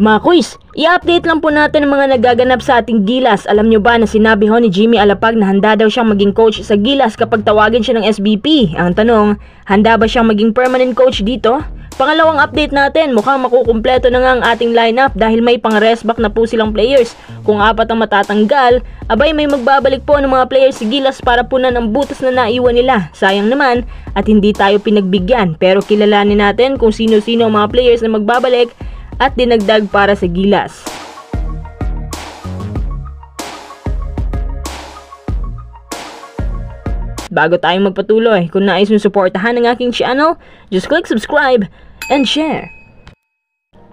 Mga quiz, i-update lang po natin ang mga nagaganap sa ating Gilas. Alam nyo ba na sinabi ho ni Jimmy Alapag na handa daw siyang maging coach sa Gilas kapag tawagin siya ng SBP? Ang tanong, handa ba siyang maging permanent coach dito? Pangalawang update natin, mukhang makukumpleto na nga ang ating lineup dahil may pang-rest back na po silang players. Kung 4 ang matatanggal, abay may magbabalik po ng mga players sa Gilas para punan ang butas na naiwan nila. Sayang naman at hindi tayo pinagbigyan, pero kilalanin natin kung sino-sino ang mga players na magbabalik at dinagdag para sa Gilas. Bago tayong magpatuloy, kung nais mong suportahan ang aking channel, just click subscribe and share.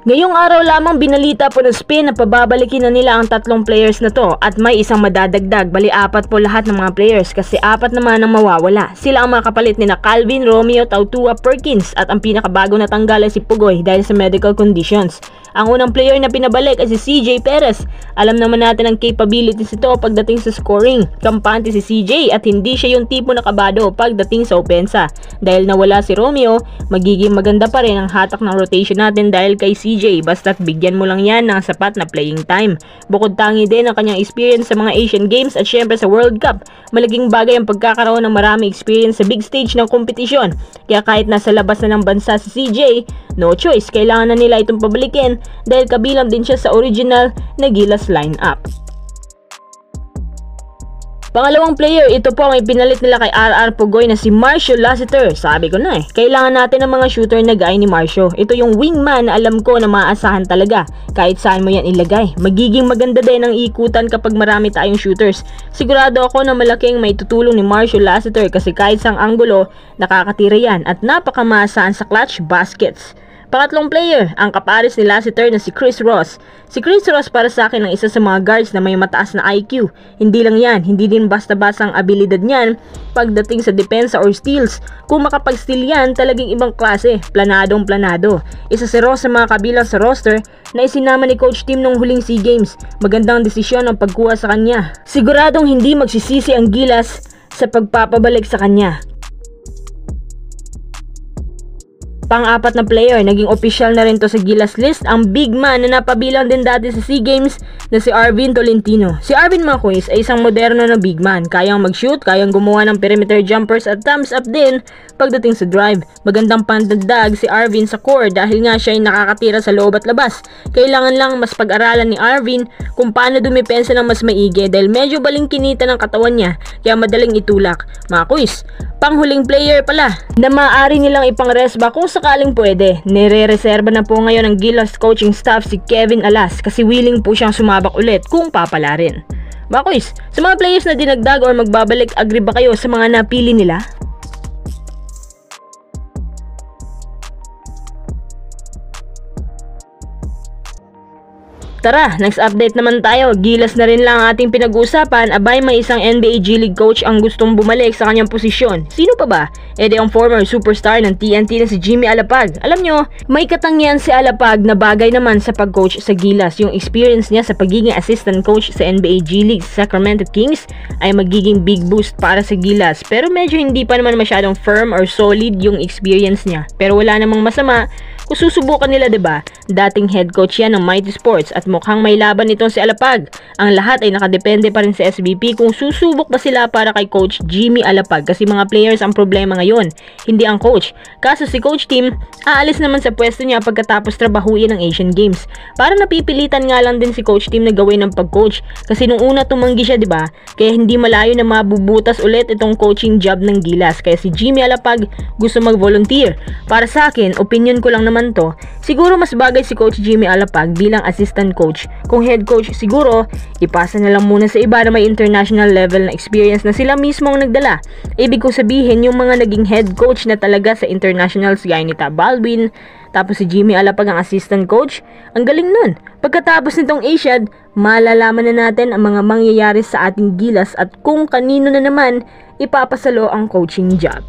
Ngayong araw lamang binalita po ng Spin na pababalikin na nila ang 3 players na to at may isang madadagdag. Bali 4 po lahat ng mga players kasi 4 naman ang mawawala. Sila ang mga kapalit ni na Calvin, Romeo, Tautua, Perkins at ang pinakabago na tanggal ay si Pugoy dahil sa medical conditions. Ang unang player na pinabalik ay si CJ Perez. Alam naman natin ang capabilities nito pagdating sa scoring. Kampante si CJ at hindi siya yung tipo na kabado pagdating sa opensa. Dahil nawala si Romeo, magiging maganda pa rin ang hatak ng rotation natin dahil kay CJ, basta't bigyan mo lang yan ng sapat na playing time. Bukod tangi din ang kanyang experience sa mga Asian Games at syempre sa World Cup. Malaking bagay ang pagkakaroon ng marami experience sa big stage ng kompetisyon. Kaya kahit nasa labas na ng bansa si CJ, no choice, kailangan na nila itong pabalikin dahil kabilang din siya sa original na Gilas lineup. Pangalawang player, ito po ang ipinalit nila kay RR Pugoy na si Marcio Lassiter. Sabi ko na kailangan natin ng mga shooter na gaya ni Marcio. Ito yung wingman na alam ko na maaasahan talaga. Kahit saan mo yan ilagay. Magiging maganda din ang ikutan kapag marami tayong shooters. Sigurado ako na malaking may tutulong ni Marcio Lassiter kasi kahit sang anggulo, nakakatira yan at napakamaasahan sa clutch baskets. Pangatlong player, ang kapares ni Lassiter na si Chris Ross. Si Chris Ross para sa akin ang isa sa mga guards na may mataas na IQ. Hindi lang yan, hindi din basta-basta ang abilidad niyan pagdating sa depensa or steals. Kung makapag-steal yan, talagang ibang klase, planadong planado. Isa si Ross sa mga kabilang sa roster na isinama ni Coach Tim nung huling SEA Games. Magandang desisyon ang pagkuha sa kanya. Siguradong hindi magsisisi ang Gilas sa pagpapabalik sa kanya. Pang-4 na player, naging official na rin to sa Gilas list, ang big man na napabilang din dati sa SEA Games na si Arvin Tolentino. Si Arvin Marquez ay isang moderno na big man, kayang mag-shoot, kayang gumawa ng perimeter jumpers at thumbs up din pagdating sa drive. Magandang pandagdag si Arvin sa core dahil nga siya ay nakakatira sa loob at labas. Kailangan lang mas pag-aralan ni Arvin kung paano dumipensa ng mas maigi dahil medyo balingkinita ng katawan niya kaya madaling itulak. Mga quiz, panghuling player pala na maaari nilang ipang-rest back kung sakaling pwede. Nire-reserva na po ngayon ng Gilas coaching staff si Kevin Alas kasi willing po siyang sumabak ulit kung papalarin. Mga quiz, sa mga players na dinagdag or magbabalik, agree ba kayo sa mga napili nila? Tara, next update naman tayo. Gilas na rin lang ang ating pinag-uusapan. Abay, may isang NBA G League coach ang gustong bumalik sa kanyang posisyon. Sino pa ba? Edi ang former superstar ng TNT na si Jimmy Alapag. Alam nyo, may katangian si Alapag na bagay naman sa pag-coach sa Gilas. Yung experience niya sa pagiging assistant coach sa NBA G League sa Sacramento Kings ay magiging big boost para sa Gilas. Pero medyo hindi pa naman masyadong firm or solid yung experience niya. Pero wala namang masama kung susubukan nila, diba? Dating head coach yan ng Mighty Sports at mukhang may laban nitong si Alapag. Ang lahat ay nakadepende pa rin sa SBP kung susubok ba sila para kay Coach Jimmy Alapag kasi mga players ang problema ngayon, hindi ang coach. Kaso si Coach Tim, aalis naman sa pwesto niya pagkatapos trabahuin ng Asian Games. Para napipilitan nga lang din si Coach Tim na gawin ng pag-coach kasi nung una tumanggi siya, diba? Kaya hindi malayo na mabubutas ulit itong coaching job ng Gilas. Kaya si Jimmy Alapag gusto mag-volunteer. Para sa akin, opinion ko lang naman to, siguro mas bagay si Coach Jimmy Alapag bilang assistant coach. Kung head coach, siguro ipasa na lang muna sa iba na may international level na experience na sila mismo ang nagdala. Ibig ko sabihin, yung mga naging head coach na talaga sa internationals gaya ni Ta Baldwin, tapos si Jimmy Alapag ang assistant coach, ang galing nun. Pagkatapos nitong Asiad, malalaman na natin ang mga mangyayari sa ating Gilas at kung kanino na naman ipapasalo ang coaching job.